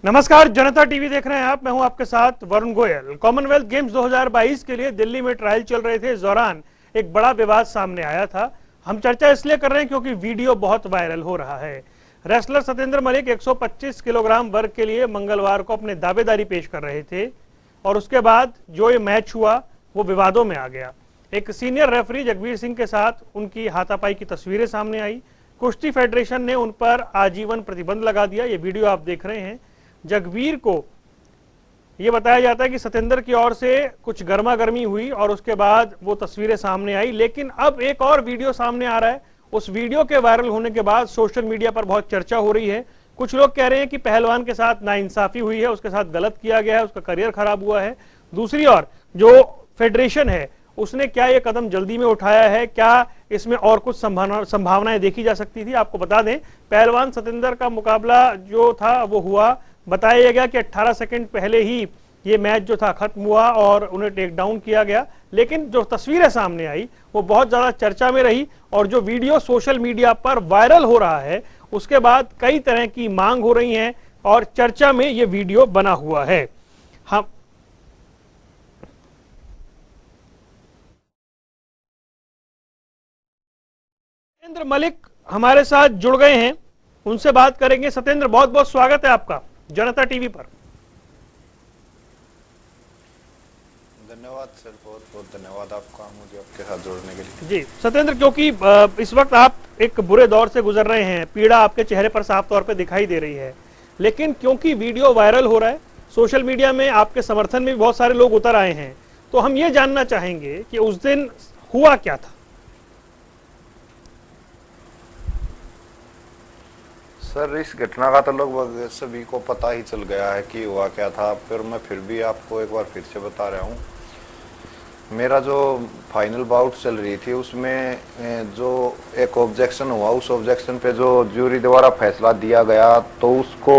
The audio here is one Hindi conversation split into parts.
नमस्कार, जनता टीवी देख रहे हैं आप। मैं हूं आपके साथ वरुण गोयल। कॉमनवेल्थ गेम्स 2022 के लिए दिल्ली में ट्रायल चल रहे थे। इस दौरान एक बड़ा विवाद सामने आया था। हम चर्चा इसलिए कर रहे हैं क्योंकि वीडियो बहुत वायरल हो रहा है। रेसलर सतेंद्र मलिक 125 किलोग्राम वर्ग के लिए मंगलवार को अपने दावेदारी पेश कर रहे थे और उसके बाद जो ये मैच हुआ वो विवादों में आ गया। एक सीनियर रेफरी जगवीर सिंह के साथ उनकी हाथापाई की तस्वीरें सामने आई। कुश्ती फेडरेशन ने उन पर आजीवन प्रतिबंध लगा दिया। ये वीडियो आप देख रहे हैं। जगवीर को यह बताया जाता है कि सतेंद्र की ओर से कुछ गर्मा गर्मी हुई और उसके बाद वो तस्वीरें सामने आई। लेकिन अब एक और वीडियो सामने आ रहा है। उस वीडियो के वायरल होने के बाद सोशल मीडिया पर बहुत चर्चा हो रही है। कुछ लोग कह रहे हैं कि पहलवान के साथ नाइंसाफी हुई है, उसके साथ गलत किया गया है, उसका करियर खराब हुआ है। दूसरी ओर जो फेडरेशन है उसने क्या ये कदम जल्दी में उठाया है, क्या इसमें और कुछ संभावनाएं देखी जा सकती थी। आपको बता दें, पहलवान सतेंद्र का मुकाबला जो था वो हुआ। बताया गया कि 18 सेकंड पहले ही ये मैच जो था खत्म हुआ और उन्हें टेक डाउन किया गया। लेकिन जो तस्वीरें सामने आई वो बहुत ज्यादा चर्चा में रही और जो वीडियो सोशल मीडिया पर वायरल हो रहा है उसके बाद कई तरह की मांग हो रही है और चर्चा में ये वीडियो बना हुआ है। हम सतेंद्र मलिक हमारे साथ जुड़ गए हैं, उनसे बात करेंगे। सतेंद्र, बहुत बहुत स्वागत है आपका जनता टीवी पर। धन्यवाद सर, बहुत बहुत धन्यवाद आपका मुझे आपके साथ जोड़ने के लिए। जी सतेंद्र, क्योंकि इस वक्त आप एक बुरे दौर से गुजर रहे हैं, पीड़ा आपके चेहरे पर साफ तौर पे दिखाई दे रही है। लेकिन क्योंकि वीडियो वायरल हो रहा है, सोशल मीडिया में आपके समर्थन में भी बहुत सारे लोग उतर आए हैं, तो हम ये जानना चाहेंगे कि उस दिन हुआ क्या था। सर, इस घटना का तो लगभग सभी को पता ही चल गया है कि हुआ क्या था, मैं फिर भी आपको एक बार फिर से बता रहा हूँ। मेरा जो फाइनल बाउट चल रही थी उसमें जो एक ऑब्जेक्शन हुआ, उस ऑब्जेक्शन पे जो ज्यूरी द्वारा फैसला दिया गया तो उसको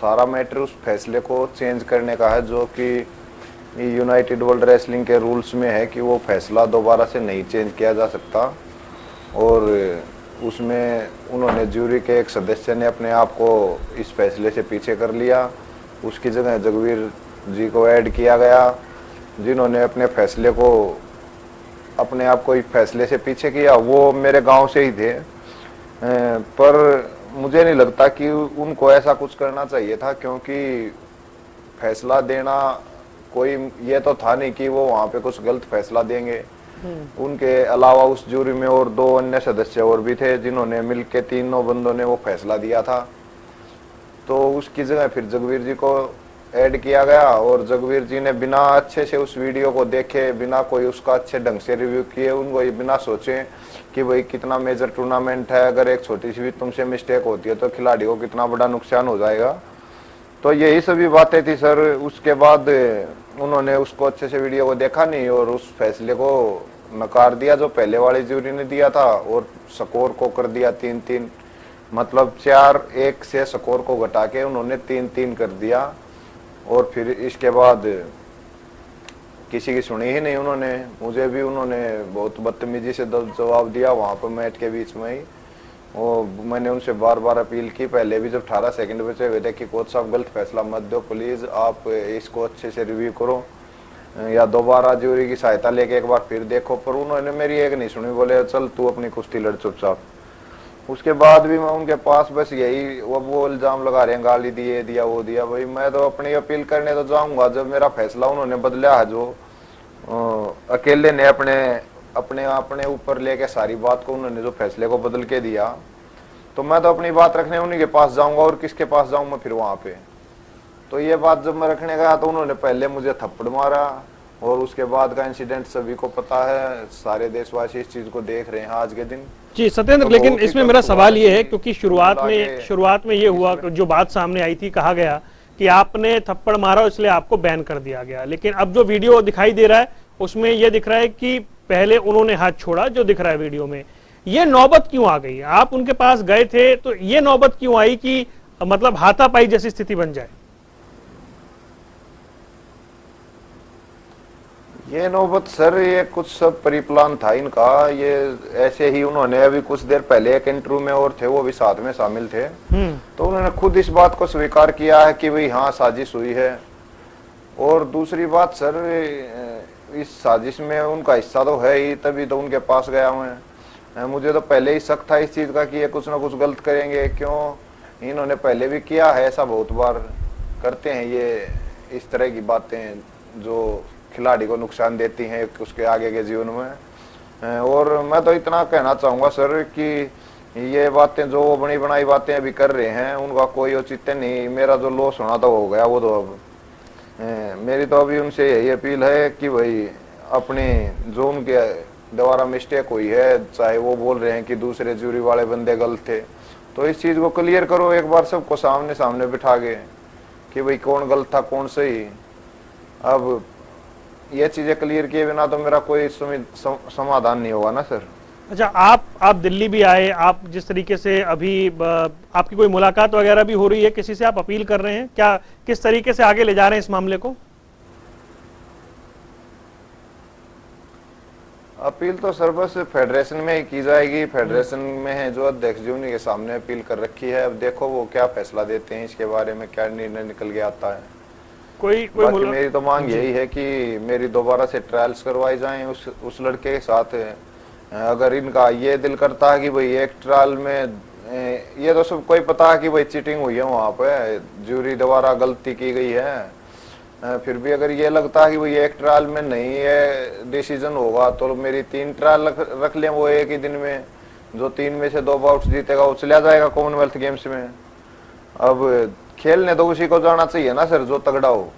सारा मैटर उस फैसले को चेंज करने का है, जो कि यूनाइटेड वर्ल्ड रेसलिंग के रूल्स में है कि वो फैसला दोबारा से नहीं चेंज किया जा सकता। और उसमें उन्होंने ज्यूरी के एक सदस्य ने अपने आप को इस फैसले से पीछे कर लिया। उसकी जगह जगवीर जी को ऐड किया गया, जिन्होंने अपने फैसले को अपने आप को इस फैसले से पीछे किया। वो मेरे गांव से ही थे, पर मुझे नहीं लगता कि उनको ऐसा कुछ करना चाहिए था, क्योंकि फैसला देना कोई ये तो था नहीं कि वो वहाँ पे कुछ गलत फैसला देंगे। उनके अलावा उस जूरी में और दो अन्य सदस्य और भी थे, जिन्होंने मिलके तीनों बंदों ने वो फैसला दिया था। तो उसकी जगह फिर जगवीर जी को ऐड किया गया और जगवीर जी ने बिना अच्छे से उस वीडियो को देखे, बिना कोई उसका अच्छे ढंग से रिव्यू किए, उनको ये बिना सोचे कि भाई कितना मेजर टूर्नामेंट है, अगर एक छोटी सी भी तुमसे मिस्टेक होती है तो खिलाड़ी को कितना बड़ा नुकसान हो जाएगा। तो यही सभी बातें थी सर। उसके बाद उन्होंने उसको अच्छे से वीडियो को देखा नहीं और उस फैसले को नकार दिया जो पहले वाली ज्यूरी ने दिया था, और स्कोर को कर दिया 3-3, मतलब 4-1 से स्कोर को घटा के उन्होंने 3-3 कर दिया। और फिर इसके बाद किसी की सुनी ही नहीं उन्होंने। मुझे भी उन्होंने बहुत बदतमीजी से जवाब दिया वहाँ पर मैच के बीच में ही। वो मैंने उनसे बार बार अपील की, पहले भी जब 18 सेकंड बचे हुए थे, कि कोच साहब गलत फैसला मत दो प्लीज़, आप इसको अच्छे से रिव्यू करो या दोबारा ज्यूरी की सहायता लेके एक बार फिर देखो। पर उन्होंने मेरी एक नहीं सुनी, बोले चल तू अपनी कुश्ती लड़ चुपचाप। उसके बाद भी मैं उनके पास बस यही वो इल्ज़ाम लगा रहे हैं, गाली दी, ये दिया वो दिया। भाई मैं तो अपनी अपील करने तो जाऊँगा, जब मेरा फैसला उन्होंने बदला है, जो अकेले ने अपने ऊपर लेके सारी बात को उन्होंने जो फैसले को बदल के दिया, तो मैं तो अपनी बात रखने उन्हीं के पास जाऊंगा। और किसके पास जाऊं मैं फिर वहां पे। तो ये बात जब मैं रखने गया तो उन्होंने पहले मुझे थप्पड़ मारा और उसके बाद का इंसिडेंट सभी को पता है, सारे देशवासी इस चीज को देख रहे हैं आज के दिन। जी सतेंद्र, तो लेकिन इसमें मेरा सवाल ये है, क्योंकि शुरुआत में ये हुआ, जो बात सामने आई थी, कहा गया कि आपने थप्पड़ मारा इसलिए आपको बैन कर दिया गया। लेकिन अब जो वीडियो दिखाई दे रहा है उसमें यह दिख रहा है कि पहले उन्होंने हाथ छोड़ा, जो दिख रहा है वीडियो में। ये नौबत क्यों आ गई? आप उनके पास गए थे तो ये नौबत क्यों आई कि मतलब हाथापाई जैसी स्थिति बन जाए? ये नौबत सर, ये कुछ सब परिप्लान था इनका। ये ऐसे ही उन्होंने अभी कुछ देर पहले एक इंटरव्यू में और थे, वो भी साथ में शामिल थे, तो उन्होंने खुद इस बात को स्वीकार किया है कि भाई हाँ साजिश हुई है। और दूसरी बात सर, इस साजिश में उनका हिस्सा तो है ही, तभी तो उनके पास गया मैं। मुझे तो पहले ही शक था इस चीज का कि ये कुछ ना कुछ गलत करेंगे। क्यों, इन्होंने पहले भी किया है ऐसा, बहुत बार करते हैं ये इस तरह की बातें जो खिलाड़ी को नुकसान देती हैं उसके आगे के जीवन में। और मैं तो इतना कहना चाहूंगा सर कि ये बातें जो बनी बनाई बातें अभी कर रहे हैं उनका कोई औचित्य नहीं। मेरा जो लॉस होना था हो गया, वो तो अब मेरी तो अभी उनसे यही अपील है कि भाई अपनी जो उनके द्वारा मिस्टेक हुई है, चाहे वो बोल रहे हैं कि दूसरे जूरी वाले बंदे गलत थे, तो इस चीज को क्लियर करो एक बार सबको सामने सामने बिठा के कि भाई कौन गलत था कौन सही। अब ये चीजें क्लियर किए बिना तो मेरा कोई समाधान नहीं होगा ना सर। अच्छा, आप दिल्ली भी आए, आप जिस तरीके से अभी आपकी कोई मुलाकात वगैरह भी हो रही है, किसी से आप अपील कर रहे हैं क्या, किस तरीके से आगे ले जा रहे हैं इस मामले को? अपील तो सर बस फेडरेशन में ही की जाएगी। फेडरेशन में है जो अध्यक्ष जी, उन्हीं के सामने अपील कर रखी है। अब देखो वो क्या फैसला देते हैं इसके बारे में, क्या निर्णय निकल के आता है। बाकी मेरी तो मांग यही है कि मेरी दोबारा से ट्रायल्स करवाई जाएं उस लड़के के साथ। अगर इनका ये दिल करता है कि भाई एक ट्रायल में, ये तो सब कोई पता है कि भाई चीटिंग हुई है वहां पे, जूरी द्वारा गलती की गई है, फिर भी अगर ये लगता है कि भाई एक ट्रायल में नहीं है डिसीजन होगा, तो मेरी 3 ट्रायल रख लें वो एक ही दिन में। जो 3 में से 2 बाउट्स जीतेगा वो चला जाएगा कॉमनवेल्थ गेम्स में। अब खेलने तो उसी को जाना चाहिए ना सर जो तगड़ा हो।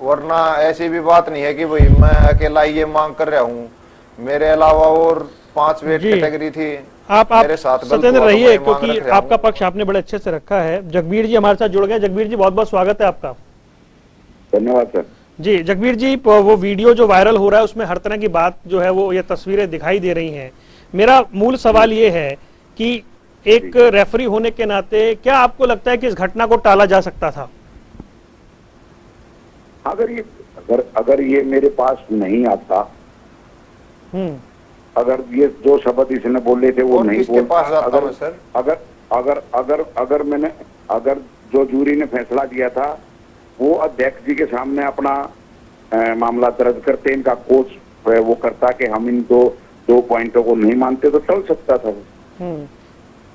वरना ऐसी भी बात नहीं है कि भाई मैं अकेला ये मांग कर रहा हूँ, मेरे अलावा और 5 वेट कैटेगरी थी। आप मेरे साथ सत्येंद्र रहिए, क्योंकि आपका पक्ष आपने बड़े अच्छे से रखा है। जगबीर जी हमारे साथ जुड़ गए। जगबीर जी बहुत बहुत स्वागत है आपका। धन्यवाद सर। जी जगबीर जी, वो वीडियो जो वायरल हो रहा है उसमें हर तरह की बात जो है वो, ये तस्वीरें दिखाई दे रही हैं। मेरा मूल सवाल ये है कि एक रेफरी होने के नाते क्या आपको लगता है कि इस घटना को टाला जा सकता था? अगर ये मेरे पास नहीं आता, अगर ये जो शब्द इसने बोले थे वो नहीं बोल, अगर जो जूरी ने फैसला दिया था वो अध्यक्ष जी के सामने अपना मामला दर्ज करते, इनका कोच वो करता कि हम इन दो पॉइंटों को नहीं मानते, तो चल सकता था।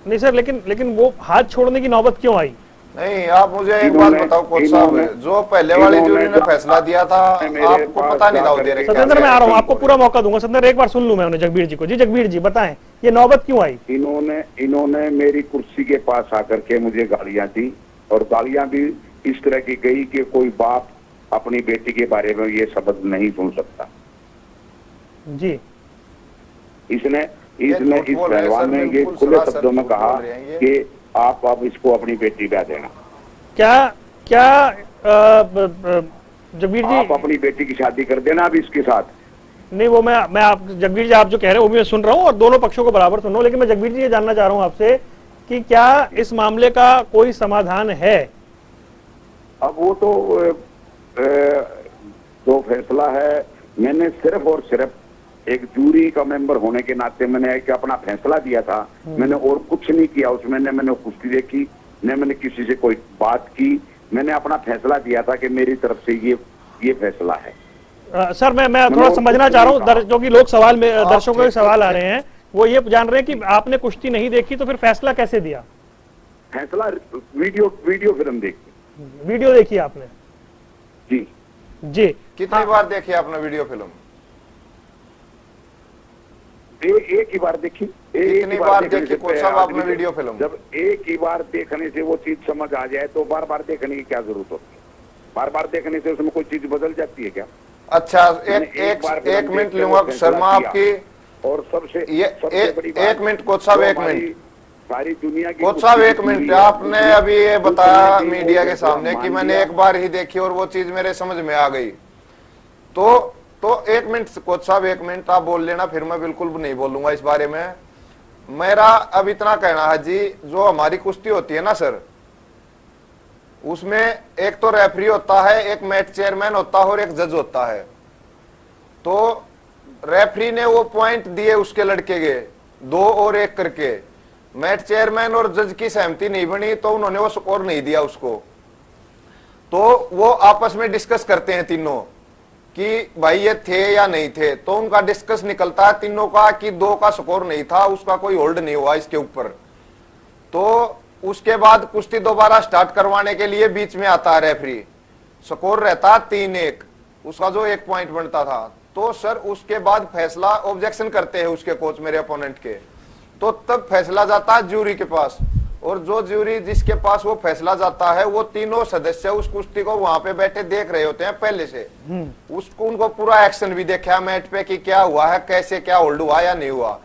नहीं सर, लेकिन वो हाथ छोड़ने की नौबत क्यों आई? नहीं, आप मुझे एक बात बताओ कोच साहब, जो पहले वाली जूरी ने फैसला दिया था आपको पता नहीं था? सत्येंद्र मैं आ रहा हूँ, आपको पूरा मौका दूंगा। सत्येंद्र एक बार सुन लूं मैं उन्हें, जगबीर जी को। जी जगबीर जी बताएं ये नौबत क्यों आई? इन्होंने मेरी कुर्सी के पास आकर के मुझे गालियां दी, और गालियां भी इस तरह की गई कि कोई बाप अपनी बेटी के बारे में ये शब्द नहीं सुन सकता। जी इसने इस पहलवान ने ये खुले शब्दों में कहा कि आप अब इसको अपनी बेटी ब्याह देना। क्या जगबीर जी, आप अपनी बेटी की शादी कर देना अब इसके साथ। नहीं वो मैं आप जगबीर जी आप जो कह रहे हो वो भी मैं सुन रहा हूँ और दोनों पक्षों को बराबर सुन रहा हूँ, लेकिन मैं जगबीर जी ये जानना चाह रहा हूँ आपसे कि क्या इस मामले का कोई समाधान है? अब वो तो फैसला है। मैंने सिर्फ और सिर्फ एक जूरी का मेंबर होने के नाते मैंने एक अपना फैसला दिया था। मैंने और कुछ नहीं किया उसमें, न मैंने कुश्ती देखी, न मैंने किसी से कोई बात की। मैंने अपना फैसला दिया था कि मेरी तरफ से ये फैसला है। सर मैं थोड़ा समझना चाह रहा हूँ, जो कि लोग सवाल में दर्शकों के सवाल आ रहे हैं, वो ये जान रहे हैं कि आपने कुश्ती नहीं देखी तो फिर फैसला कैसे दिया? फैसला वीडियो फिल्म देखी। वीडियो देखी आपने? जी। कितनी बार देखी आपने वीडियो फिल्म? एक ही बार देखी। कितनी बार देखी कोच साहब आपने वीडियो फिल्म? जब एक ही बार देखने से वो चीज समझ आ जाए तो बार बार देखने की क्या जरूरत होती है? बार बार देखने से उसमें कोई चीज बदल जाती है क्या? अच्छा, एक मिनट लूंगा शर्मा आपकी, और सबसे एक मिनट कोच साहब, एक मिनट सारी दुनिया की कोच साहब, एक मिनट। आपने अभी ये बताया मीडिया के सामने कि मैंने एक बार ही देखी और वो चीज मेरे समझ में आ गई, तो एक मिनट कोच साहब, एक मिनट आप बोल लेना, फिर मैं बिल्कुल नहीं बोलूंगा इस बारे में। मेरा अब इतना कहना है जी, जो हमारी कुश्ती होती है ना सर, उसमें एक तो रेफरी होता है, एक मैच चेयरमैन होता है और एक जज होता है। तो रेफरी ने वो पॉइंट दिए उसके लड़के के 2 और 1 करके, मैच चेयरमैन और जज की सहमति नहीं बनी तो उन्होंने वो स्कोर नहीं दिया उसको। तो वो आपस में डिस्कस करते हैं तीनों कि भाई ये थे या नहीं थे, तो उनका डिस्कस निकलता है तीनों का कि 2 का स्कोर नहीं था, उसका कोई होल्ड नहीं हुआ इसके ऊपर। तो उसके बाद कुश्ती दोबारा स्टार्ट करवाने के लिए बीच में आता है रेफरी, स्कोर रहता 3-1, उसका जो 1 पॉइंट बनता था। तो सर उसके बाद फैसला ऑब्जेक्शन करते हैं उसके कोच मेरे अपोनेंट के, तो तब फैसला जाता है ज्यूरी के पास, और जो ज्यूरी जिसके पास वो फैसला जाता है वो तीनों सदस्य उस कुश्ती को वहां पे बैठे देख रहे होते हैं पहले से। उसको उनको पूरा एक्शन भी देखा मैच पे कि क्या हुआ है, कैसे क्या होल्ड हुआ या नहीं हुआ।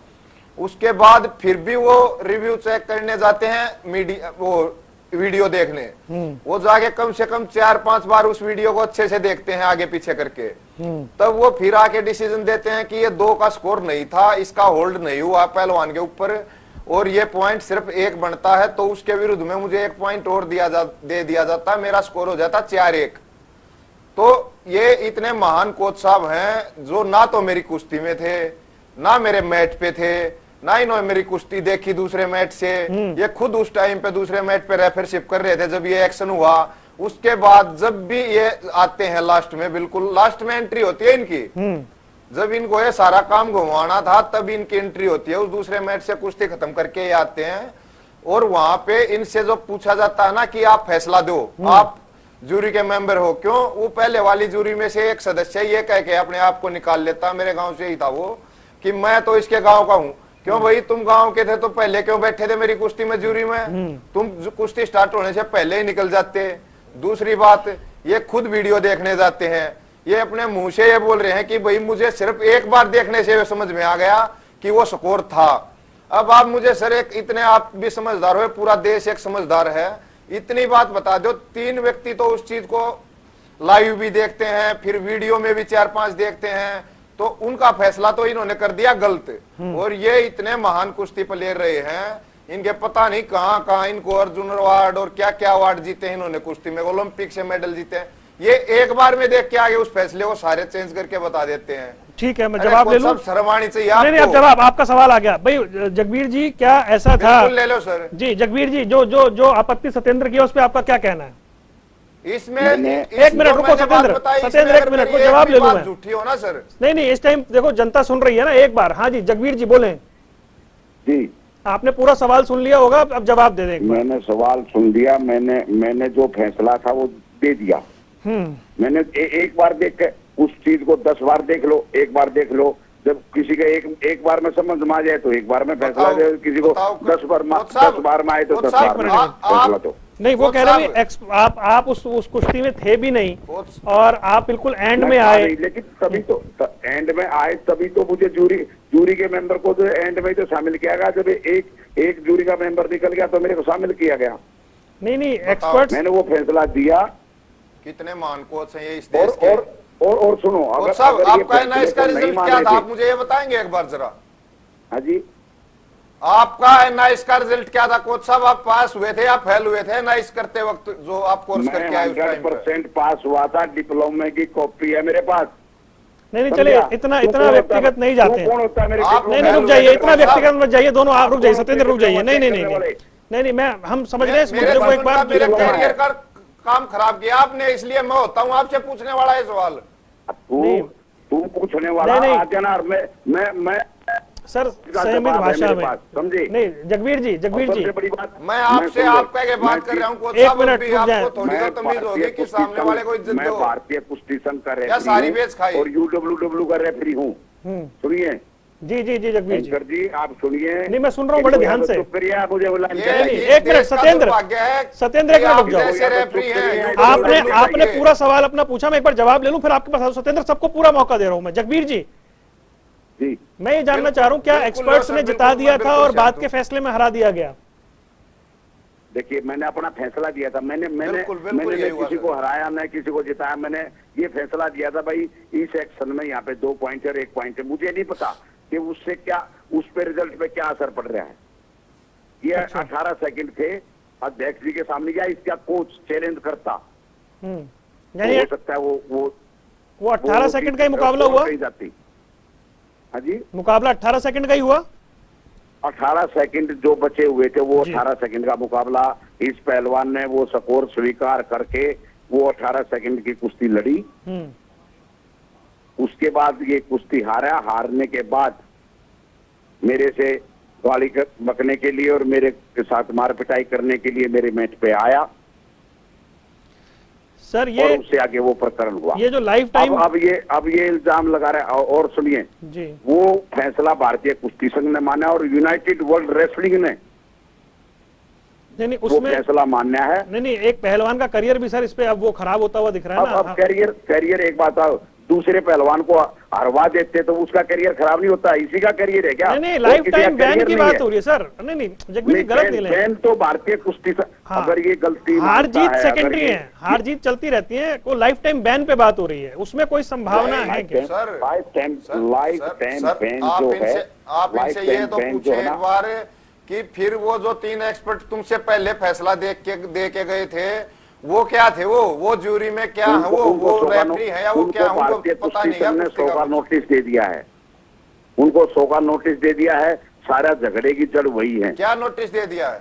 उसके बाद फिर भी वो रिव्यू चेक करने जाते हैं मीडिया, वो वीडियो देखने, वो जाके कम से कम 4-5 बार उस वीडियो को अच्छे से देखते हैं आगे पीछे करके, तब वो फिर आके डिसीजन देते हैं कि ये 2 का स्कोर नहीं था, इसका होल्ड नहीं हुआ पहलवान के ऊपर और ये पॉइंट सिर्फ 1 बनता है, तो उसके विरुद्ध में मुझे 1 पॉइंट और दे दिया जाता, मेरा स्कोर हो जाता 4-1। तो ये इतने महान कोच साहब हैं जो ना तो मेरी कुश्ती में थे, ना मेरे मैच पे थे, ना इन्होंने मेरी कुश्ती देखी दूसरे मैच से। ये खुद उस टाइम पे दूसरे मैच पे रेफरशिप कर रहे थे जब ये एक्शन हुआ। उसके बाद जब भी ये आते हैं लास्ट में, बिल्कुल लास्ट में एंट्री होती है इनकी, जब इनको ये सारा काम घुमाना था तब इनकी एंट्री होती है, उस दूसरे मैच से कुश्ती खत्म करके ये आते हैं। और वहां पे इनसे जो पूछा जाता है ना कि आप फैसला दो, आप जूरी के मेंबर हो, क्यों? वो पहले वाली जूरी में से एक सदस्य ये कह के अपने आप को निकाल लेता, मेरे गांव से ही था वो, कि मैं तो इसके गांव का हूं। क्यों भाई, तुम गांव के थे तो पहले क्यों बैठे थे मेरी कुश्ती में जूरी में? तुम कुश्ती स्टार्ट होने से पहले ही निकल जाते। दूसरी बात, ये खुद वीडियो देखने जाते हैं, ये अपने मुंह से ये बोल रहे हैं कि भाई मुझे सिर्फ 1 बार देखने से समझ में आ गया कि वो स्कोर था। अब आप मुझे सर एक इतने, आप भी समझदार हो, पूरा देश एक समझदार है, इतनी बात बता दो, 3 व्यक्ति तो उस चीज को लाइव भी देखते हैं, फिर वीडियो में भी 4-5 देखते हैं, तो उनका फैसला तो इन्होंने कर दिया गलत। और ये इतने महान कुश्ती प्लेयर रहे हैं, इनके पता नहीं कहां कहां इनको अर्जुन अवार्ड और क्या क्या अवार्ड जीते हैं इन्होंने कुश्ती में, ओलंपिक से मेडल जीते हैं। ये एक बार में देख के आगे उस फैसले को सारे चेंज करके बता देते हैं। ठीक है, मैं जवाब ले लूं? शर्मानी चाहिए नहीं नहीं, अब जवाब, आपका सवाल आ गया भाई। जगबीर जी, क्या ऐसा था? ले लो सर जी जगबीर जी, जो आपत्ति सत्येंद्र की है उस पर आपका क्या कहना है? इसमें एक मिनट रुको सत्येंद्र, 1 मिनट को जवाब ले लूं मैं। झूठी हो ना सर? नहीं, इस टाइम देखो जनता सुन रही है ना, एक बार। हाँ जी जगबीर जी बोले जी। आपने पूरा सवाल सुन लिया होगा, अब जवाब दे दें। मैंने सवाल सुन लिया, मैंने जो फैसला था वो दे दिया। मैंने एक बार देख के उस चीज को 10 बार देख लो, 1 बार देख लो। जब किसी का एक बार में समझ में आ जाए तो 1 बार में फैसला दे, किसी को 10 बार में आए तो 10 बार में फैसला दो। नहीं, वो कह रहे हैं आप उस कुश्ती में थे भी नहीं और आप बिल्कुल एंड में आए। लेकिन तभी तो एंड में आए, तभी तो मुझे जूरी के मेंबर को तो एंड में तो शामिल किया गया। जब एक जूरी का मेंबर निकल गया तो मेरे को शामिल किया गया। नहीं, एक्सपर्ट्स, मैंने वो फैसला दिया। कितने महान कोच हैं ये इस देश के। और सुनो, अगर आपका इसका रिजल्ट क्या था, आप मुझे ये बताएंगे एक बार जरा? हाँ जी, आपका एनआईएस का रिजल्ट क्या था कोच साहब? आप पास हुए थे या फेल हुए थे एनआईएस करते वक्त, जो आप कोर्स करके आए उस टाइम पर? 100% पास हुआ था, डिप्लोमा की कॉपी है मेरे पास। नहीं चलिए, इतना व्यक्तिगत नहीं जाते। कौन होता है मेरे? नहीं रुक जाइए, इतना व्यक्तिगत मत जाइए दोनों, आप रुक जाइए सत्येंद्र, रुक जाइए। नहीं, मैं हम समझ रहे हैं इस मुद्दे को। एक बार मेरे करियर का काम खराब किया आपने, इसलिए मैं होता हूँ आपसे पूछने वाला है सवाल। तू पूछने वाला आ जाना, मैं सर संयमित भाषा में समझे। नहीं जगबीर जी, बड़ी बात, मैं आपसे आप कह के बात कर रहा हूँ कोच साहब, भी आपको थोड़ी तो तमीज होगी कि सामने वाले को इज्जत दो। मैं भारतीय कुश्ती संघ का रेफरी सारी बेच खाई और UWW का रेफरी हूँ। सुनिए जी जगबीर जी, आप सुनिए। नहीं, मैं सुन रहा हूँ बड़े ध्यान से। मुझे एक मिनट सत्येंद्र, एक मिनट रुक जाओ। आपने पूरा सवाल अपना पूछा, मैं एक बार जवाब ले लूं फिर आपके पास। सत्येंद्र, सबको पूरा मौका दे रहा हूं मैं। जगबीर जी, मैं ये जानना चाह रहा हूं, क्या एक्सपर्ट्स ने जिता दिया था और बाद के फैसले में हरा दिया गया? देखिए, मैंने अपना फैसला दिया था। मैंने किसी को हराया, न किसी को जिताया। मैंने ये फैसला दिया था भाई इस एक्शन में यहाँ पे 2 पॉइंट और 1 पॉइंट है। मुझे नहीं पता कि उससे क्या, उस पे रिजल्ट पे क्या असर पड़ रहा है। ये 18 सेकंड थे, अध्यक्ष जी के सामने गया, इसका कोच चैलेंज करता, यानी हो सकता है वो 18 सेकंड का ही मुकाबला हुआ। कहीं जाती। हाँ जी, मुकाबला 18 सेकंड का ही हुआ। 18 सेकंड जो बचे हुए थे वो जी। 18 सेकंड का मुकाबला, इस पहलवान ने वो स्कोर स्वीकार करके वो 18 सेकंड की कुश्ती लड़ी। उसके बाद ये कुश्ती हारा। हारने के बाद मेरे से गाली बकने के लिए और मेरे के साथ मार पिटाई करने के लिए मेरे मैच पे आया सर। और ये उससे आगे वो प्रकरण हुआ। ये जो लाइफ टाइम अब ये इल्जाम लगा रहा है। और सुनिए जी, वो फैसला भारतीय कुश्ती संघ ने माना और यूनाइटेड वर्ल्ड रेसलिंग ने नहीं वो उसमें फैसला मान्या है। नहीं, एक पहलवान का करियर भी सर इस पे अब वो खराब होता हुआ दिख रहा है ना। अब करियर एक बात है, दूसरे पहलवान को हरवा देते तो उसका करियर खराब नहीं होता, इसी का करियर है क्या? नहीं, लाइफ किसी का टाइम बैन करियर की नहीं बात है। हो रही है सर। नहीं जगमीत जी गलत नहीं ले। बैन तो भारतीय कुश्ती हाँ। अगर ये गलती हार मानता जीत है, सेकेंडरी अगर ये- है, हार जीत चलती रहती है। वो लाइफ टाइम बैन पे बात हो रही है, उसमें कोई संभावना है क्या? सर, लाइफ टाइम बैन आप जो है, आप लाइफ इनसे ये टाइम तो बैन पूछे जो है एक ना, बार कि फिर वो जो 3 एक्सपर्ट तुमसे पहले फैसला दे के गए थे वो क्या थे? वो ज्यूरी में क्या है? वो रेफरी है या वो क्या है? उनको भारतीय पता कुश्ती नहीं है संघ ने कुश्ती 100 का का कुछ। नोटिस दे दिया है। उनको 100 का नोटिस दे दिया है। सारा झगड़े की जड़ वही है। क्या नोटिस दे दिया है?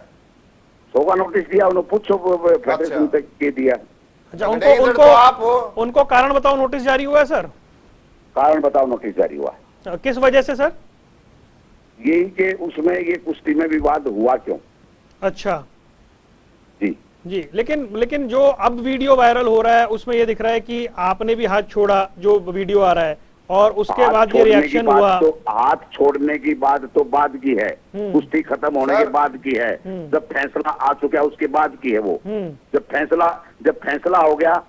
100 का नोटिस दिया, उन्हें पूछो फेडरेशन तक के दिया। अच्छा, झगड़े की जड़ उनको तो आप हो। उनको कारण बताओ नोटिस जारी हुआ है सर? कारण बताओ नोटिस जारी हुआ। किस वजह से सर? यही कि उसमें ये कुश्ती में विवाद हुआ क्यों। अच्छा जी जी, लेकिन जो अब वीडियो वायरल हो रहा है उसमें ये दिख रहा है कि आपने भी हाथ छोड़ा, जो वीडियो आ रहा है, और उसके हाथ बाद ये छोड़ने की रिएक्शन बात हुआ। तो हाथ छोड़ने की बात तो बाद की है, कुश्ती खत्म होने सर। के बाद की है। जब फैसला आ चुका है उसके बाद की है वो। जब फैसला हो गया,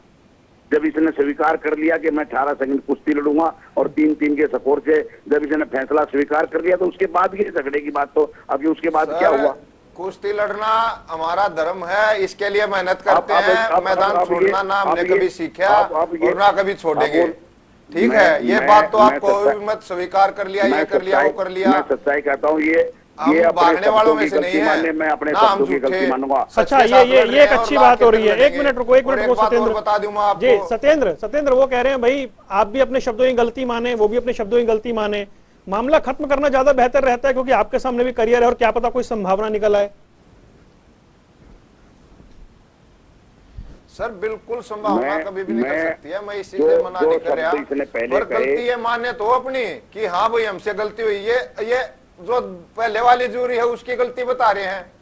जब इसने स्वीकार कर लिया कि मैं 18 सेकंड कुश्ती लड़ूंगा और 3-3 के स्कोर से जब इसने फैसला स्वीकार कर लिया तो उसके बाद की झगड़े की बात तो अभी उसके बाद क्या हुआ। कुश्ती लड़ना हमारा धर्म है, इसके लिए मेहनत करते हैं। अब मैदान ये- छोड़ना ना हमने अब ये- कभी सीखा अब ये- और ना कभी छोड़ेंगे। अब ठीक मैं- है, ये मैं- बात तो मैं आपको सच्चाई- मत स्वीकार कर लिया, ये कर लिया, वो कर लिया। मैं सच्चाई कहता हूँ, हम ये अपने भागने वालों शब्दों में की से नहीं गलती है मानने, मैं अपने ना, हम शब्दों की झूठे गलती मानूंगा। सच अच्छा, के साथ लड़ ये रहे एक हैं अच्छी और बात हो लाख रही है। के एक मिनट रुको, एक और मिनट एक रुको बात और सत्येंद्र बता दूं मैं जी। आपको। सत्येंद्र वो कह रहे हैं भाई आप भी अपने शब्दों की गलती माने, वो भी अपने शब्दों की गलती माने, मामला खत्म करना ज्यादा बेहतर रहता है, क्योंकि आपके सामने भी करियर है और क्या पता कोई संभावना निकल आए। सर बिल्कुल संभावना कभी भी निकल सकती है, मैं इस चीज से मना जो नहीं कर रहा, शब्द इसने पहले पर कहे- गलती ये माने तो अपनी कि हाँ भाई हमसे गलती हुई। ये जो पहले वाली जूरी है उसकी गलती बता रहे हैं,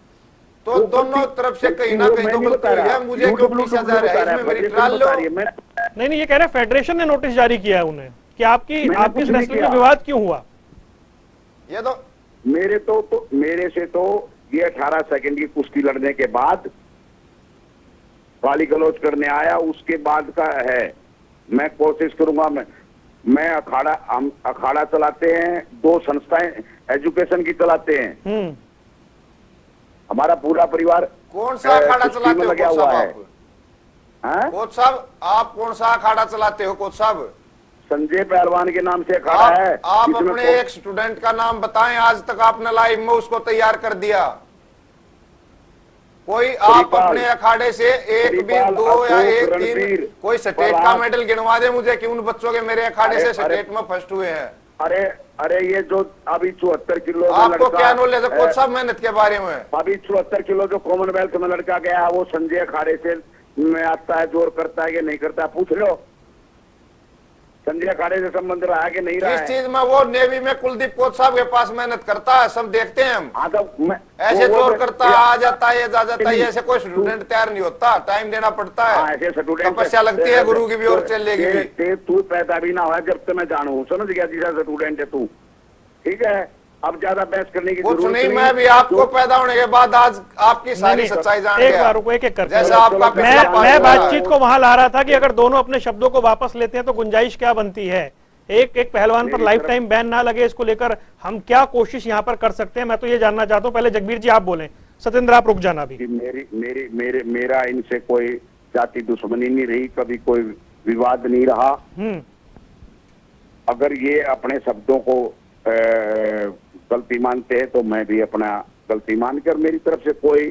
तो वो दोनों गलती- तरफ से कहीं ना वो कहीं मैं तो नहीं गलती बता हुई है। रहा। मुझे क्यों पीछा जा रहा है? इसमें मेरी ट्राल लो। नहीं, ये कह रहे हैं फेडरेशन ने नोटिस जारी किया है उन्हें कि आपकी मैंने आपकी कुछ नहीं रेसलिंग में किया। विवाद क्यों हुआ। ये तो मेरे से तो ये 18 सेकंड की कुश्ती लड़ने के बाद गाली गलौज करने आया, उसके बाद का है। मैं कोशिश करूंगा, मैं हम अखाड़ा चलाते हैं, 2 संस्थाएं एजुकेशन की चलाते हैं। हमारा पूरा परिवार कौन सा अखाड़ा कुश्ती चलाते में हो लगा कोच हुआ साहब? है। हाँ? कोच साहब आप कौन सा अखाड़ा चलाते हो कोच साहब? संजय पहलवान के नाम से अखाड़ा है। आप जिसमें अपने एक स्टूडेंट का नाम बताएं, आज तक आपने लाइव में उसको तैयार कर दिया। कोई आप अपने अखाड़े से एक भी, 2 या 1, 3 कोई स्टेट का मेडल गिनवा दे मुझे कि उन बच्चों के मेरे अखाड़े से स्टेट में फर्स्ट हुए हैं। अरे ये जो अभी 74 किलो में आपको लड़का- क्या नॉलेज है कोच साहब मेहनत के बारे में? अभी 74 किलो जो कॉमनवेल्थ में लड़का गया है वो संजय अखाड़े से में आता है, जोर करता है कि नहीं करता है, पूछ लो। संजय अखाड़े से संबंध रहा है कि नहीं रहा किस है। चीज में? वो नेवी में कुलदीप कोच साहब के पास मेहनत करता है, सब देखते हैं हम। हाँ, तो ऐसे जोर करता है, आ जाता है, जा जाता है, ऐसे कोई स्टूडेंट तैयार नहीं होता, टाइम देना पड़ता है, ऐसे स्टूडेंट तपस्या लगती है गुरु की भी और चेले की भी। तू पैदा भी ना हुआ जब तक मैं जानू, समझ गया जैसा स्टूडेंट है तू, ठीक है। अब ज्यादा बहस करने की कुछ जरूरत नहीं, मैं भी आपको पैदा होने के बाद आज आपकी सारी नहीं, सच्चाई जान एक गया। बार रुको, एक करके जैसा आपका पिछला पांच मैं साल बातचीत को वहां ला रहा था कि अगर दोनों अपने शब्दों को वापस लेते हैं तो गुंजाइश क्या बनती है। एक पहलवान पर लाइफ टाइम बैन ना लगे, इसको लेकर हम क्या कोशिश यहाँ पर कर सकते हैं, मैं तो ये जानना चाहता हूँ। पहले जगबीर जी आप बोलें, सत्येंद्र आप रुक जाना भी। मेरा इनसे कोई जाति दुश्मनी नहीं रही, कभी कोई विवाद नहीं रहा। अगर ये अपने शब्दों को गलती मानते हैं तो मैं भी अपना गलती मानकर, मेरी तरफ से कोई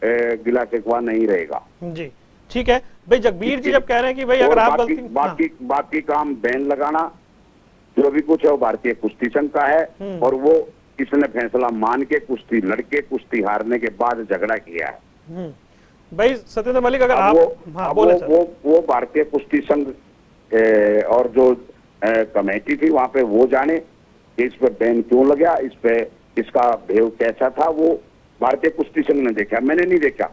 गिला शिकवा नहीं रहेगा। जी ठीक है भाई। जगबीर जी जब कह रहे हैं कि भाई अगर और आप बाकी गलती, बाकी काम बैन लगाना जो भी कुछ है वो भारतीय कुश्ती संघ का है, और वो इसने फैसला मान के कुश्ती लड़के कुश्ती हारने के बाद झगड़ा किया है। भाई सत्येंद्र मलिक अगर आप हाँ बोले सर। वो भारतीय कुश्ती संघ और जो कमेटी थी वहां पे वो जाने कि इस पे बैन क्यों लगा, इस पे इसका भेव कैसा था, वो भारतीय कुश्ती संघ ने देखा, मैंने नहीं देखा।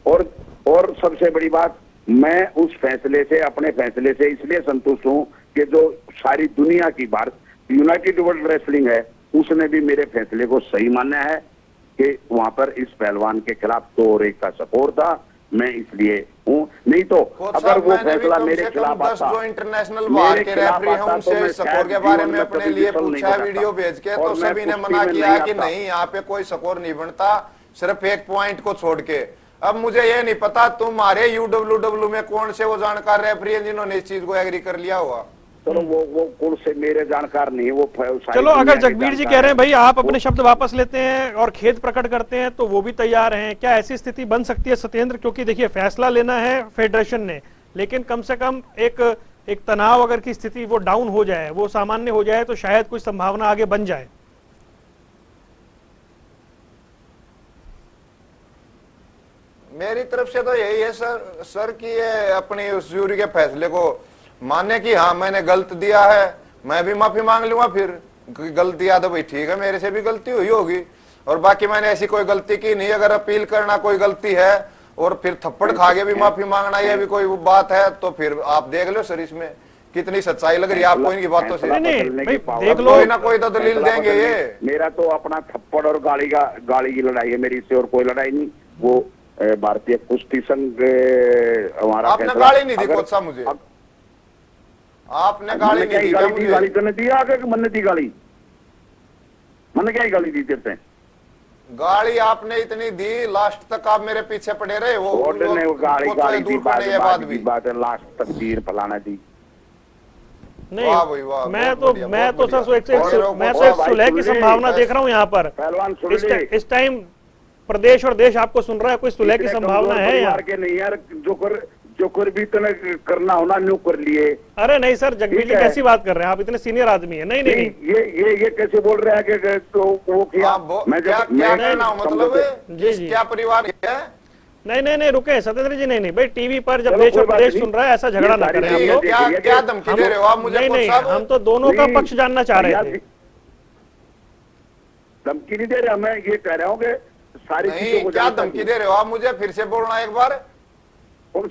और सबसे बड़ी बात, मैं उस फैसले से, अपने फैसले से इसलिए संतुष्ट हूं कि जो सारी दुनिया की भारत यूनाइटेड वर्ल्ड रेसलिंग है उसने भी मेरे फैसले को सही माना है कि वहां पर इस पहलवान के खिलाफ 2 और 1 का सपोर्ट था। मैं इसलिए हूं, नहीं तो अगर वो फैसला मेरे खिलाफ आता, जो इंटरनेशनल बार के रेफरी हैं उनसे स्कोर के बारे में अपने लिए पूछा वीडियो भेज के, तो सभी ने मना किया कि नहीं यहाँ पे कोई स्कोर नहीं बनता सिर्फ 1 पॉइंट को छोड़ के। अब मुझे ये नहीं पता तुम्हारे UWW में कौन से वो जानकार रेफरी हैं जिन्होंने इस चीज को एग्री कर लिया हुआ। चलो वो कौन से मेरे जानकार नहीं है वो। चलो अगर जगबीर जी कह रहे हैं भाई आप अपने शब्द वापस लेते हैं और खेद प्रकट करते हैं तो वो भी तैयार हैं, क्या ऐसी स्थिति बन सकती है सत्येंद्र? क्योंकि देखिए फैसला लेना है फेडरेशन ने, लेकिन कम से कम एक तनाव अगर की स्थिति वो डाउन हो जाए, वो सामान्य हो जाए, तो शायद कुछ संभावना आगे बन जाए। मेरी तरफ से तो यही है सर कि ये अपनी उस जूरी के फैसले को माने कि हाँ मैंने गलत दिया है, मैं भी माफी मांग लूंगा। फिर गलती दिया तो भाई ठीक है, मेरे से भी गलती हुई होगी, और बाकी मैंने ऐसी कोई गलती की नहीं। अगर अपील करना कोई गलती है और फिर थप्पड़ खा के भी माफी मांगना ये भी कोई बात है, तो फिर आप देख लो सर इसमें कितनी सच्चाई लग रही है आपको इनकी बातों से। नहीं देख लो, कोई ना कोई तो दलील देंगे ये। मेरा तो अपना थप्पड़ और गाली की लड़ाई है मेरी, से और कोई लड़ाई नहीं। वो भारतीय कुश्ती संघ हमारा आपने गाली नहीं दी कोच साहब मुझे, आपने गाली नहीं दी। गाली तो नहीं दी आगे, मन दी गाली, मन क्या गाली दी देते हैं? गाली आपने इतनी दी, लास्ट तक आप मेरे पीछे पड़े रहे। वो गाली दूर करने के बाद भी बात है, लास्ट तक तीर फलाना दी। नहीं मैं तो सर एक सुलह की संभावना देख रहा हूँ यहाँ पर। इस टाइम प्रदेश और देश आपको सुन रहा है, कोई सुलह की संभावना है यहाँ? नहीं यार, जो कर भी इतना करना होना न्यू कर लिए। अरे नहीं सर, जगबीर जी कैसी बात कर रहे हैं आप, इतने सीनियर आदमी है। नहीं ये कैसे बोल रहे हैं कि तो वो किया मैं क्या कहना मतलब क्या परिवार है? नहीं रुके सत्येंद्र जी, नहीं भाई, टीवी पर जब देश और प्रदेश सुन रहा है ऐसा झगड़ा ना करें हम लोग। क्या धमकी दे रहे हो आप मुझे? नहीं हम तो दोनों का पक्ष जानना चाह रहे थे। धमकी नहीं दे रहे, मैं ये कह रहा हूँ कि सारी चीजों को क्या धमकी दे रहे हो आप मुझे? फिर से बोलना एक बार। कौन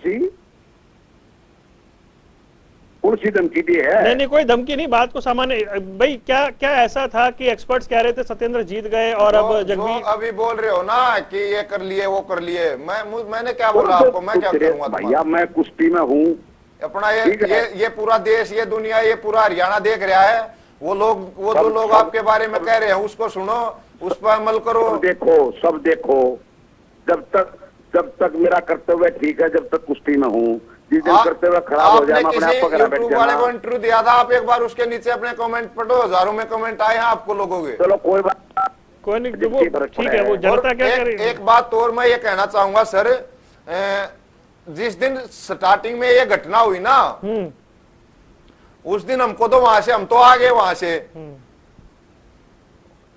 सी धमकी दी है? नहीं कोई धमकी नहीं, बात को सामान्य। भाई क्या ऐसा था कि एक्सपर्ट्स कह रहे थे सत्येंद्र जीत गए और अब जगबीर अभी बोल रहे हो ना कि ये कर लिए वो कर लिए, मैंने क्या बोला आपको? मैं क्या करूंगा भैया, मैं कुश्ती में हूँ अपना। ये पूरा देश, ये दुनिया, ये पूरा हरियाणा देख रहा है। वो दो लोग आपके बारे में कह रहे हैं, उसको सुनो, उस पर अमल करो। सब देखो, जब तक मेरा कर्तव्य ठीक है, जब तक कुश्ती में हूँ, जिस दिन कर्तव्य खराब हो जाए मैं अपने आप पकड़ा बैठ जाऊंगा। वाले को इंटरव्यू दिया था, आप एक बार उसके नीचे अपने कमेंट पढ़ो, हजारों में कमेंट आए हैं आपको लोगों के। चलो कोई बात कोई नहीं, ठीक है, वो जनता क्या करेगी। एक बात और मैं ये कहना चाहूंगा सर, जिस दिन स्टार्टिंग में ये घटना हुई ना, उस दिन हमको तो वहां से, हम तो आ गए वहां से,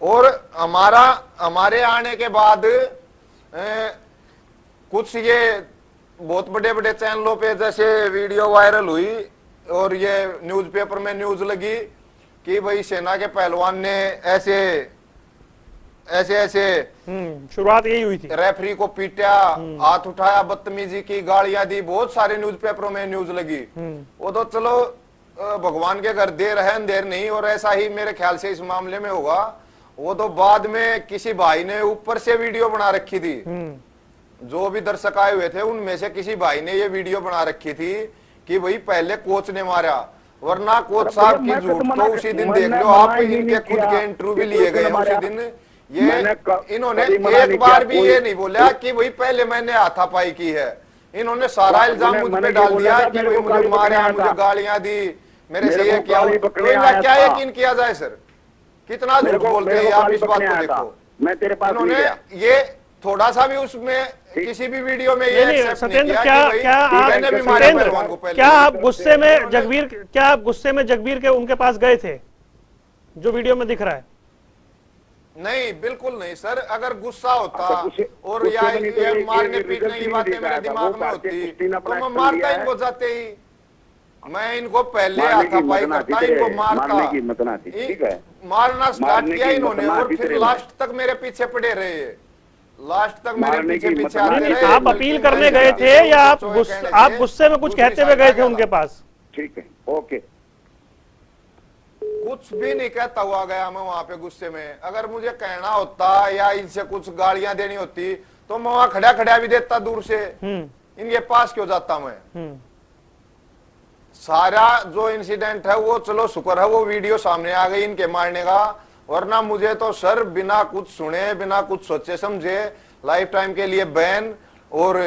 और हमारे आने के बाद कुछ ये बहुत बड़े बड़े चैनलों पे जैसे वीडियो वायरल हुई और ये न्यूज़पेपर में न्यूज लगी कि भाई सेना के पहलवान ने ऐसे शुरुआत यही हुई थी, रेफरी को पीटा, हाथ उठाया, बदतमीजी की, गालियां दी, बहुत सारे न्यूज़पेपरों में न्यूज लगी। वो तो चलो भगवान के घर देर है अंधेर नहीं, और ऐसा ही मेरे ख्याल से इस मामले में होगा। वो तो बाद में किसी भाई ने ऊपर से वीडियो बना रखी थी, जो भी दर्शक आए हुए थे उनमें से किसी भाई ने ये वीडियो बना रखी थी कि भाई पहले कोच ने मारा, वरना कोच साहब की झूठ तो उसी दिन देख लो आप, इनके खुद के इंटरव्यू भी लिए गए उसी दिन। ये इन्होंने एक बार भी ये नहीं बोला कि भाई पहले मैंने हाथापाई की है। इन्होंने सारा इल्जाम मुझ पे डाल दिया कि भाई मुझे मारा, मुझे गालियां दी, मेरे से ये क्या क्या यकीन किया जाए सर? कितना झूठ बोलते हैं आप, इस बात को देखो। मैं तेरे पास इन्होंने ये थोड़ा सा भी उसमें किसी भी वीडियो में ये नहीं, नहीं, एक्सेप्ट नहीं सत्येंद्र, किया क्या कि भाई क्या आप मैंने भी मारा सत्येंद्र, पहलवान को पहले। क्या आप गुस्से में जगबीर, क्या आप गुस्से में जगबीर के उनके पास गए थे जो वीडियो में दिख रहा है? नहीं, बिल्कुल नहीं सर। अगर गुस्सा होता और गुस्से या में नहीं तो ये ये मारने रिजल्ट पीटने ही की नहीं बातें दिखाया मेरे था। दिमाग वो में भारतीय होती कुश्ती ने तो अपना मैं एक्शन मारता लिया है। इनको जाते ही। मैं इनको पहले मारने की हाथापाई हिम्मत ना करता, थी इनको तेरे, मारता। मारने की हिम्मत ना थी, ठीक है। मारना स्टार्ट मारने किया की इन्होंने हिम्मत ना और थी फिर तेरे में। लास्ट तक मेरे पीछे पड़े रहे। लास्ट तक मेरे मारने पीछे की पीछे हिम्मत ना आते थी। रहे। आप बल्कि अपील मैं करने इस गए जाति थे से या आप उनको कहने आप से गुस्से में कुछ दूसरी कहते हुए साइड गए आ थे गया उनके था। पास? ठीक है, ओके। कुछ भी नहीं कहता हुआ गया मैं वहां पे गुस्से में। अगर मुझे कहना होता या इनसे कुछ गालियां देनी होती तो मैं वहां खड़ा खड़ा भी देता दूर से। इनके पास क्यों जाता मैं? सारा जो इंसिडेंट है वो चलो शुक्र है वो वीडियो सामने आ गई इनके मारने का, वरना मुझे तो सर बिना कुछ सुने बिना कुछ सोचे समझे लाइफ टाइम के लिए बैन और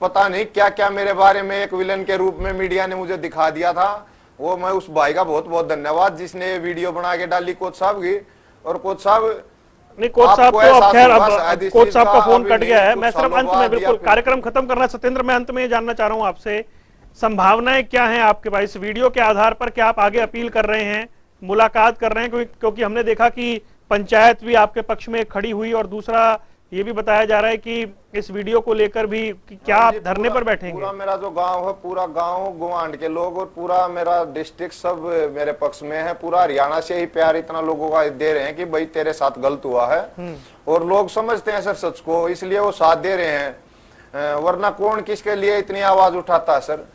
पता नहीं क्या क्या मेरे बारे में एक विलन के रूप में मीडिया ने मुझे दिखा दिया था। वो मैं उस भाई का बहुत बहुत धन्यवाद जिसने ये वीडियो बना के डाली कोच साहब की। और कोच साहब नहीं, कोच साहब आपको तो अब एहसास खैर होगा अब शायद इस कोच चीज साहब का फोन अभी कट गया है। कुछ मैं सिर्फ सालों अंत में बाद या बिल्कुल फिर- कार्यक्रम खत्म करना, सत्येंद्र मैं अंत में ये जानना चाह रहा हूं आपसे, संभावनाएं क्या हैं आपके पास इस वीडियो के आधार पर? क्या आप आगे अपील कर रहे हैं, मुलाकात कर रहे हैं? क्योंकि हमने देखा कि पंचायत भी आपके पक्ष में खड़ी हुई और दूसरा ये भी बताया जा रहा है कि इस वीडियो को लेकर भी कि क्या आप जी, धरने पर बैठेंगे? पूरा मेरा जो गांव है, पूरा गांव गुवांड के लोग और पूरा मेरा डिस्ट्रिक्ट सब मेरे पक्ष में है। पूरा हरियाणा से ही प्यार इतना लोगों का दे रहे हैं कि भाई तेरे साथ गलत हुआ है। और लोग समझते हैं सर सच को, इसलिए वो साथ दे रहे हैं। वरना कौन किसके लिए इतनी आवाज उठाता है सर?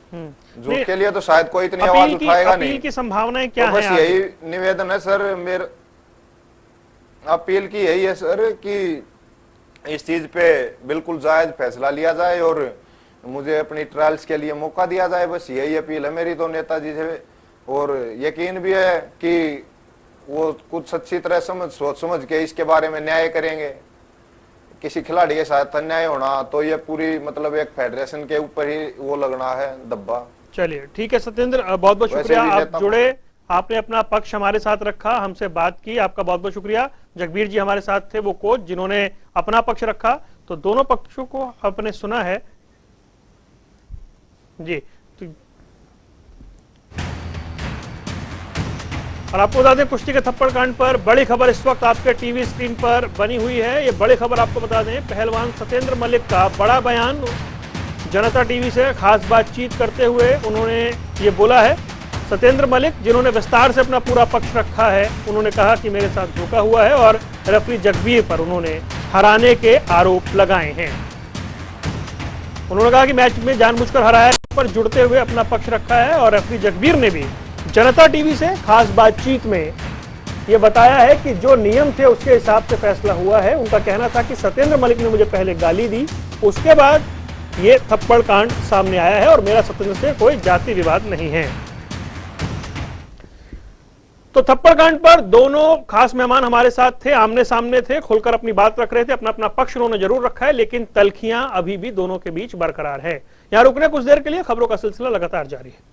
झूठ के लिए तो शायद कोई इतनी आवाज उठाएगा नहीं। अपील की संभावनाएं क्या तो बस हैं? यही निवेदन है सर मेरे, अपील की यही है सर कि इस चीज पे बिल्कुल जायज फैसला लिया जाए और मुझे अपनी ट्रायल्स के लिए मौका दिया जाए। बस यही अपील है मेरी तो नेताजी से। और यकीन भी है कि वो कुछ अच्छी तरह सोच समझ के इसके बारे में न्याय करेंगे। किसी खिलाड़ी के साथ अन्याय होना तो ये पूरी मतलब एक फेडरेशन के ऊपर ही वो लगना है दब्बा। चलिए ठीक है सत्येंद्र, बहुत बहुत वैसे शुक्रिया, भी आप नेता- जुड़े, आपने अपना पक्ष हमारे साथ रखा, हमसे बात की, आपका बहुत बहुत शुक्रिया। जगबीर जी हमारे साथ थे, वो कोच जिन्होंने अपना पक्ष रखा, तो दोनों पक्षों को आपने सुना है जी। तो और आपको बता दें कुश्ती के थप्पड़ कांड पर बड़ी खबर इस वक्त आपके टीवी स्क्रीन पर बनी हुई है। ये बड़ी खबर आपको बता दें, पहलवान सत्येंद्र मलिक का बड़ा बयान जनता टीवी से खास बातचीत करते हुए उन्होंने ये बोला है। सत्येंद्र मलिक जिन्होंने विस्तार से अपना पूरा पक्ष रखा है, उन्होंने कहा कि मेरे साथ धोखा हुआ है और रेफरी जगबीर पर उन्होंने हराने के आरोप लगाए हैं। उन्होंने कहा कि मैच में जानबूझकर हराया पर जुड़ते हुए अपना पक्ष रखा है और रेफरी जगबीर ने भी जनता टीवी से खास बातचीत में यह बताया है कि जो नियम थे उसके हिसाब से फैसला हुआ है। उनका कहना था कि सत्येंद्र मलिक ने मुझे पहले गाली दी, उसके बाद ये थप्पड़ कांड सामने आया है और मेरा सत्येंद्र से कोई जाति विवाद नहीं है। तो थप्पड़ कांड पर दोनों खास मेहमान हमारे साथ थे, आमने सामने थे, खुलकर अपनी बात रख रहे थे, अपना अपना पक्ष उन्होंने जरूर रखा है, लेकिन तल्खियां अभी भी दोनों के बीच बरकरार है। यहां रुकने कुछ देर के लिए, खबरों का सिलसिला लगातार जारी है।